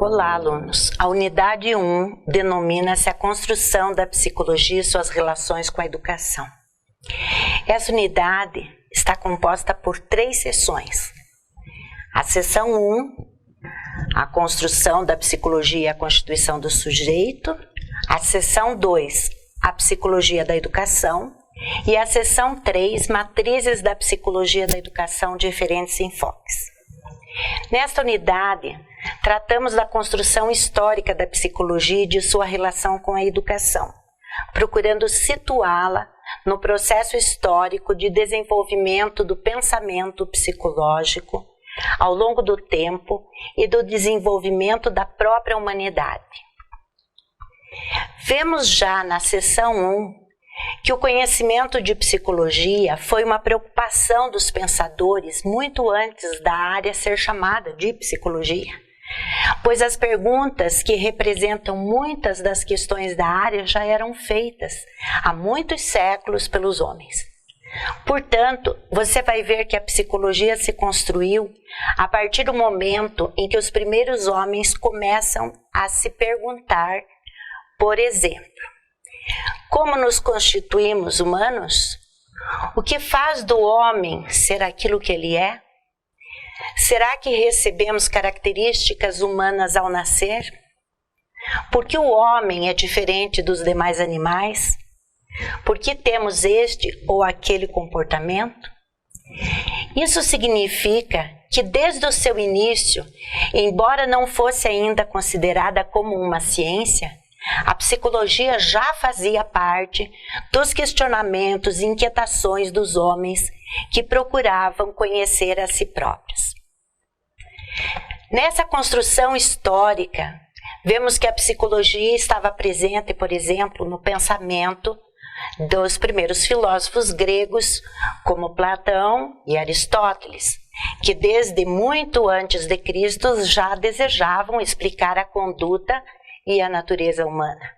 Olá, alunos! A unidade 1 denomina-se a construção da psicologia e suas relações com a educação. Essa unidade está composta por 3 sessões. A sessão 1, a construção da psicologia e a constituição do sujeito. A sessão 2, a psicologia da educação. E a sessão 3, matrizes da psicologia da educação, diferentes enfoques. Nesta unidade, tratamos da construção histórica da psicologia e de sua relação com a educação, procurando situá-la no processo histórico de desenvolvimento do pensamento psicológico ao longo do tempo e do desenvolvimento da própria humanidade. Vemos já na seção 1 que o conhecimento de psicologia foi uma preocupação dos pensadores muito antes da área ser chamada de psicologia, pois as perguntas que representam muitas das questões da área já eram feitas há muitos séculos pelos homens. Portanto, você vai ver que a psicologia se construiu a partir do momento em que os primeiros homens começam a se perguntar, por exemplo, como nos constituímos humanos? O que faz do homem ser aquilo que ele é? Será que recebemos características humanas ao nascer? Por que o homem é diferente dos demais animais? Por que temos este ou aquele comportamento? Isso significa que desde o seu início, embora não fosse ainda considerada como uma ciência, a psicologia já fazia parte dos questionamentos e inquietações dos homens que procuravam conhecer a si próprios. Nessa construção histórica, vemos que a psicologia estava presente, por exemplo, no pensamento dos primeiros filósofos gregos, como Platão e Aristóteles, que desde muito antes de Cristo já desejavam explicar a conduta e a natureza humana.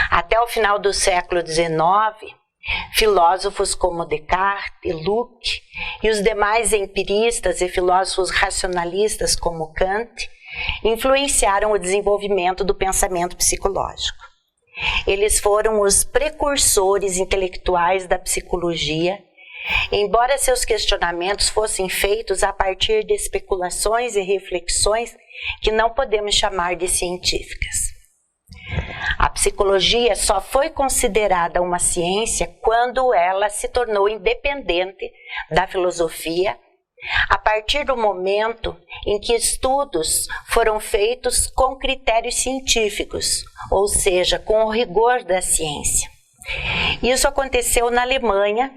Até o final do século XIX, filósofos como Descartes, Locke e os demais empiristas e filósofos racionalistas como Kant influenciaram o desenvolvimento do pensamento psicológico. Eles foram os precursores intelectuais da psicologia, embora seus questionamentos fossem feitos a partir de especulações e reflexões que não podemos chamar de científicas. A psicologia só foi considerada uma ciência quando ela se tornou independente da filosofia, a partir do momento em que estudos foram feitos com critérios científicos, ou seja, com o rigor da ciência. Isso aconteceu na Alemanha,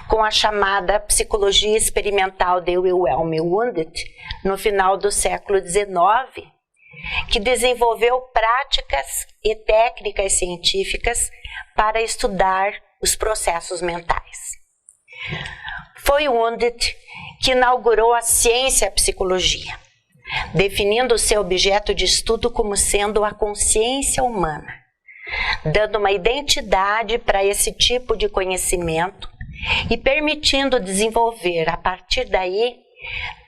com a chamada psicologia experimental de Wilhelm Wundt, no final do século XIX, que desenvolveu práticas e técnicas científicas para estudar os processos mentais. Foi Wundt que inaugurou a ciência psicologia, definindo seu objeto de estudo como sendo a consciência humana, dando uma identidade para esse tipo de conhecimento e permitindo desenvolver, a partir daí,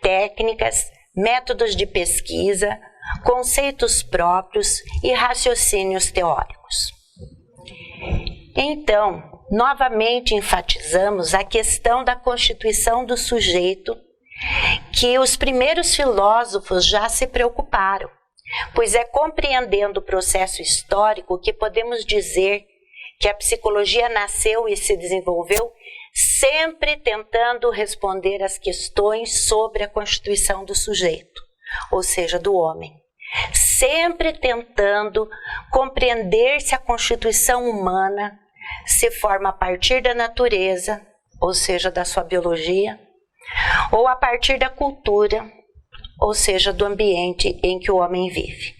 técnicas, métodos de pesquisa, conceitos próprios e raciocínios teóricos. Então, novamente enfatizamos a questão da constituição do sujeito, que os primeiros filósofos já se preocuparam, pois é compreendendo o processo histórico que podemos dizer que a psicologia nasceu e se desenvolveu sempre tentando responder às questões sobre a constituição do sujeito, ou seja, do homem. Sempre tentando compreender se a constituição humana se forma a partir da natureza, ou seja, da sua biologia, ou a partir da cultura, ou seja, do ambiente em que o homem vive.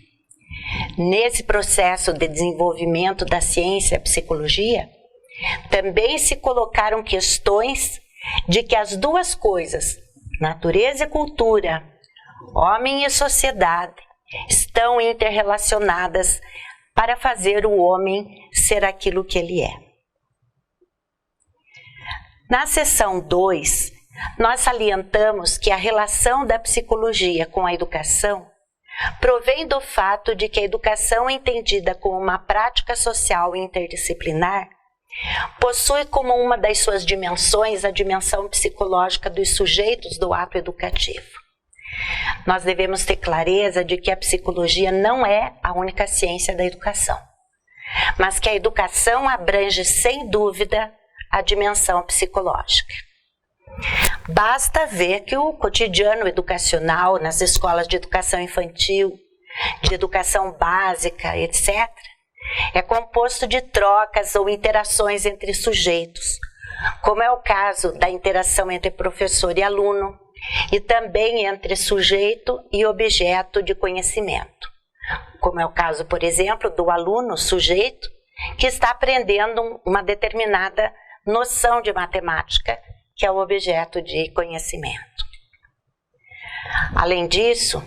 Nesse processo de desenvolvimento da ciência e psicologia, também se colocaram questões de que as duas coisas, natureza e cultura, homem e sociedade, estão interrelacionadas para fazer o homem ser aquilo que ele é. Na seção 2, nós salientamos que a relação da psicologia com a educação provém do fato de que a educação entendida como uma prática social interdisciplinar possui como uma das suas dimensões a dimensão psicológica dos sujeitos do ato educativo. Nós devemos ter clareza de que a psicologia não é a única ciência da educação, mas que a educação abrange, sem dúvida, a dimensão psicológica. Basta ver que o cotidiano educacional nas escolas de educação infantil, de educação básica, etc., é composto de trocas ou interações entre sujeitos, como é o caso da interação entre professor e aluno, e também entre sujeito e objeto de conhecimento, como é o caso, por exemplo, do aluno sujeito que está aprendendo uma determinada noção de matemática, que é o objeto de conhecimento. Além disso,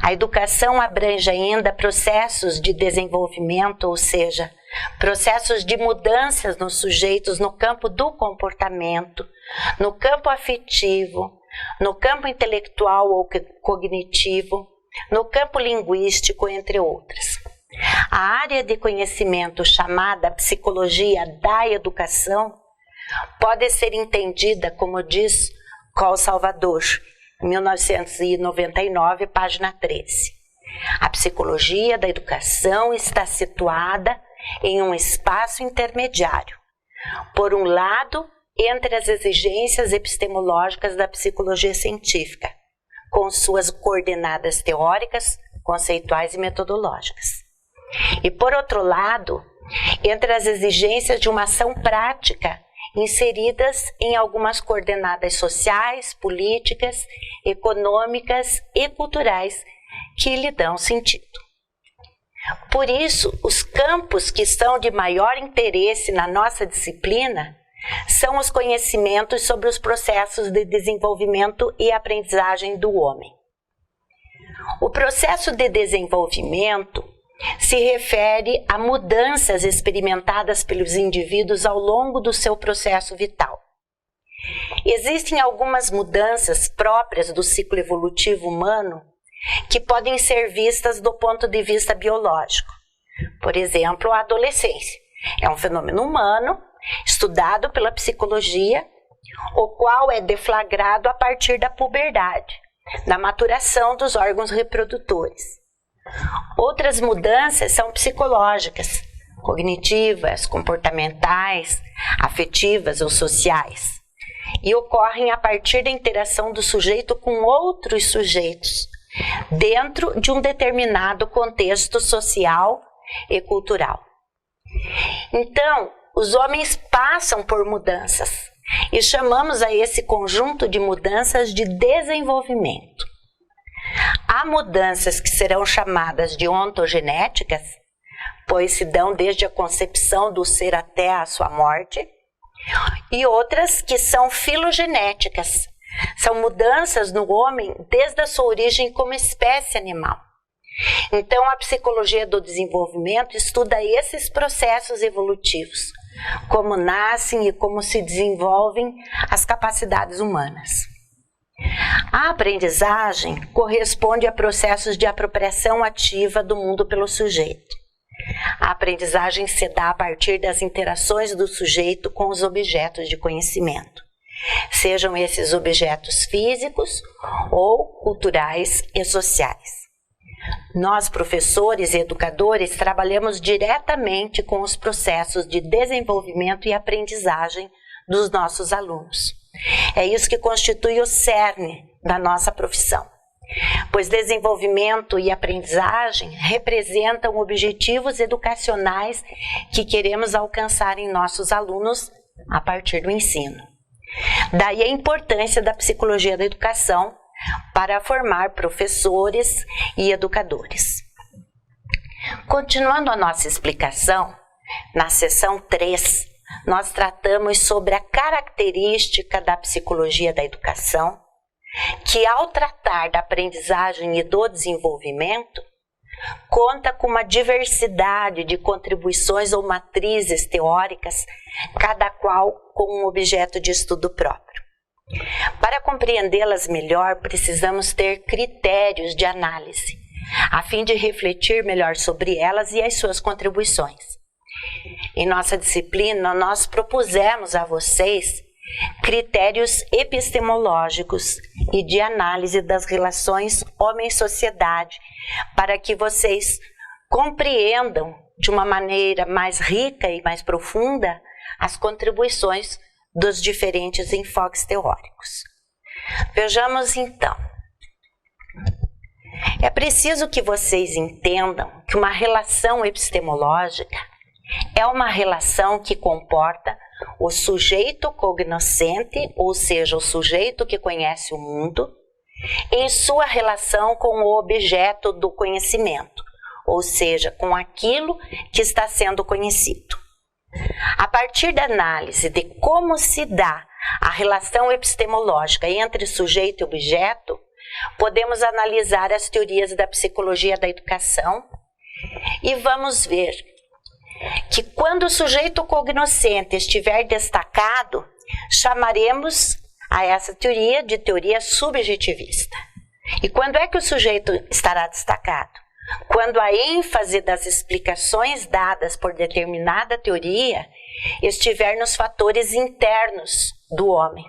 a educação abrange ainda processos de desenvolvimento, ou seja, processos de mudanças nos sujeitos no campo do comportamento, no campo afetivo, no campo intelectual ou cognitivo, no campo linguístico, entre outras. A área de conhecimento chamada psicologia da educação pode ser entendida, como diz Col Salvador, 1999, página 13. A psicologia da educação está situada em um espaço intermediário, por um lado, entre as exigências epistemológicas da psicologia científica, com suas coordenadas teóricas, conceituais e metodológicas, e por outro lado, entre as exigências de uma ação prática inseridas em algumas coordenadas sociais, políticas, econômicas e culturais que lhe dão sentido. Por isso, os campos que são de maior interesse na nossa disciplina são os conhecimentos sobre os processos de desenvolvimento e aprendizagem do homem. O processo de desenvolvimento se refere a mudanças experimentadas pelos indivíduos ao longo do seu processo vital. Existem algumas mudanças próprias do ciclo evolutivo humano que podem ser vistas do ponto de vista biológico. Por exemplo, a adolescência é um fenômeno humano estudado pela psicologia, o qual é deflagrado a partir da puberdade, da maturação dos órgãos reprodutores. Outras mudanças são psicológicas, cognitivas, comportamentais, afetivas ou sociais, e ocorrem a partir da interação do sujeito com outros sujeitos, dentro de um determinado contexto social e cultural. Então, os homens passam por mudanças, e chamamos a esse conjunto de mudanças de desenvolvimento. Há mudanças que serão chamadas de ontogenéticas, pois se dão desde a concepção do ser até a sua morte, e outras que são filogenéticas, são mudanças no homem desde a sua origem como espécie animal. Então, a psicologia do desenvolvimento estuda esses processos evolutivos, como nascem e como se desenvolvem as capacidades humanas. A aprendizagem corresponde a processos de apropriação ativa do mundo pelo sujeito. A aprendizagem se dá a partir das interações do sujeito com os objetos de conhecimento, sejam esses objetos físicos ou culturais e sociais. Nós, professores e educadores, trabalhamos diretamente com os processos de desenvolvimento e aprendizagem dos nossos alunos. É isso que constitui o cerne da nossa profissão, pois desenvolvimento e aprendizagem representam objetivos educacionais que queremos alcançar em nossos alunos a partir do ensino. Daí a importância da psicologia da educação para formar professores e educadores. Continuando a nossa explicação, na seção 3, nós tratamos sobre a característica da psicologia da educação, que ao tratar da aprendizagem e do desenvolvimento, conta com uma diversidade de contribuições ou matrizes teóricas, cada qual com um objeto de estudo próprio. Para compreendê-las melhor, precisamos ter critérios de análise, a fim de refletir melhor sobre elas e as suas contribuições. Em nossa disciplina, nós propusemos a vocês critérios epistemológicos e de análise das relações homem-sociedade, para que vocês compreendam de uma maneira mais rica e mais profunda as contribuições dos diferentes enfoques teóricos. Vejamos então. É preciso que vocês entendam que uma relação epistemológica é uma relação que comporta o sujeito cognoscente, ou seja, o sujeito que conhece o mundo, em sua relação com o objeto do conhecimento, ou seja, com aquilo que está sendo conhecido. A partir da análise de como se dá a relação epistemológica entre sujeito e objeto, podemos analisar as teorias da psicologia da educação e vamos ver que quando o sujeito cognoscente estiver destacado, chamaremos a essa teoria de teoria subjetivista. E quando é que o sujeito estará destacado? Quando a ênfase das explicações dadas por determinada teoria estiver nos fatores internos do homem,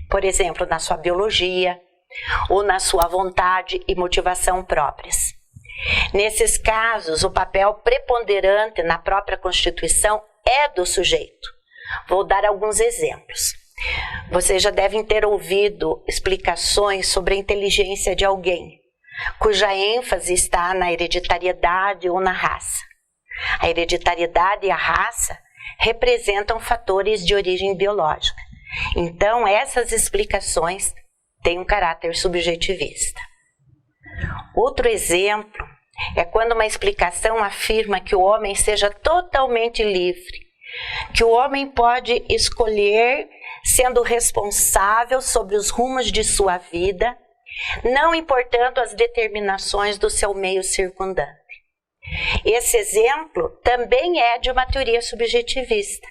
por exemplo, na sua biologia ou na sua vontade e motivação próprias. Nesses casos, o papel preponderante na própria constituição é do sujeito. Vou dar alguns exemplos. Vocês já devem ter ouvido explicações sobre a inteligência de alguém, cuja ênfase está na hereditariedade ou na raça. A hereditariedade e a raça representam fatores de origem biológica. Então, essas explicações têm um caráter subjetivista. Outro exemplo é quando uma explicação afirma que o homem seja totalmente livre, que o homem pode escolher sendo responsável sobre os rumos de sua vida, não importando as determinações do seu meio circundante. Esse exemplo também é de uma teoria subjetivista,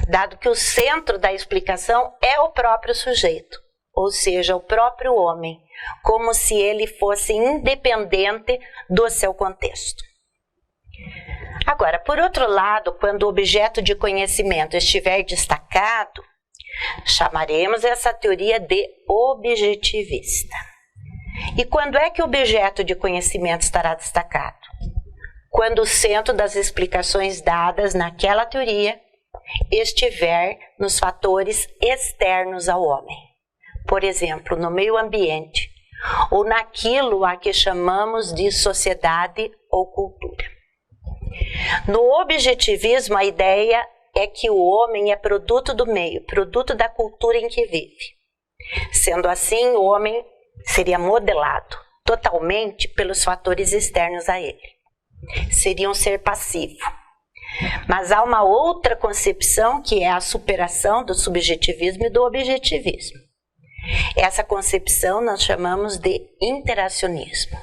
dado que o centro da explicação é o próprio sujeito, ou seja, o próprio homem, como se ele fosse independente do seu contexto. Agora, por outro lado, quando o objeto de conhecimento estiver destacado, chamaremos essa teoria de objetivista. E quando é que o objeto de conhecimento estará destacado? Quando o centro das explicações dadas naquela teoria estiver nos fatores externos ao homem. Por exemplo, no meio ambiente, ou naquilo a que chamamos de sociedade ou cultura. No objetivismo, a ideia é que o homem é produto do meio, produto da cultura em que vive. Sendo assim, o homem seria modelado totalmente pelos fatores externos a ele. Seria um ser passivo. Mas há uma outra concepção que é a superação do subjetivismo e do objetivismo. Essa concepção nós chamamos de interacionismo.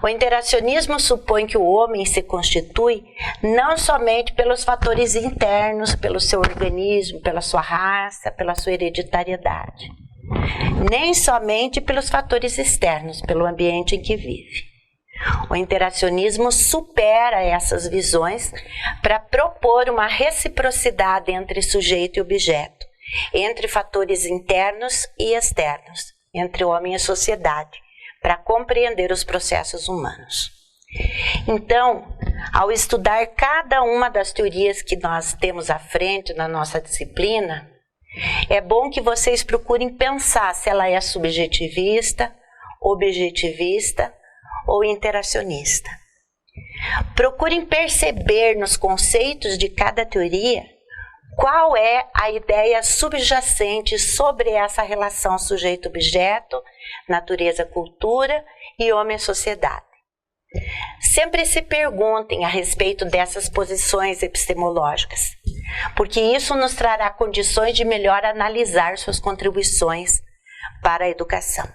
O interacionismo supõe que o homem se constitui não somente pelos fatores internos, pelo seu organismo, pela sua raça, pela sua hereditariedade, nem somente pelos fatores externos, pelo ambiente em que vive. O interacionismo supera essas visões para propor uma reciprocidade entre sujeito e objeto, entre fatores internos e externos, entre homem e sociedade, para compreender os processos humanos. Então, ao estudar cada uma das teorias que nós temos à frente na nossa disciplina, é bom que vocês procurem pensar se ela é subjetivista, objetivista ou interacionista. Procurem perceber nos conceitos de cada teoria qual é a ideia subjacente sobre essa relação sujeito-objeto, natureza-cultura e homem-sociedade. Sempre se perguntem a respeito dessas posições epistemológicas, porque isso nos trará condições de melhor analisar suas contribuições para a educação.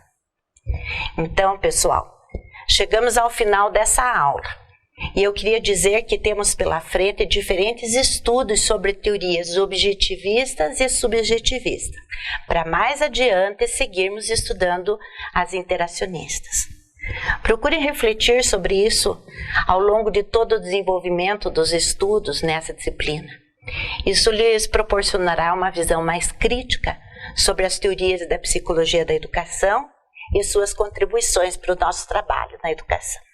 Então, pessoal, chegamos ao final dessa aula. E eu queria dizer que temos pela frente diferentes estudos sobre teorias objetivistas e subjetivistas, para mais adiante seguirmos estudando as interacionistas. Procurem refletir sobre isso ao longo de todo o desenvolvimento dos estudos nessa disciplina. Isso lhes proporcionará uma visão mais crítica sobre as teorias da psicologia da educação e suas contribuições para o nosso trabalho na educação.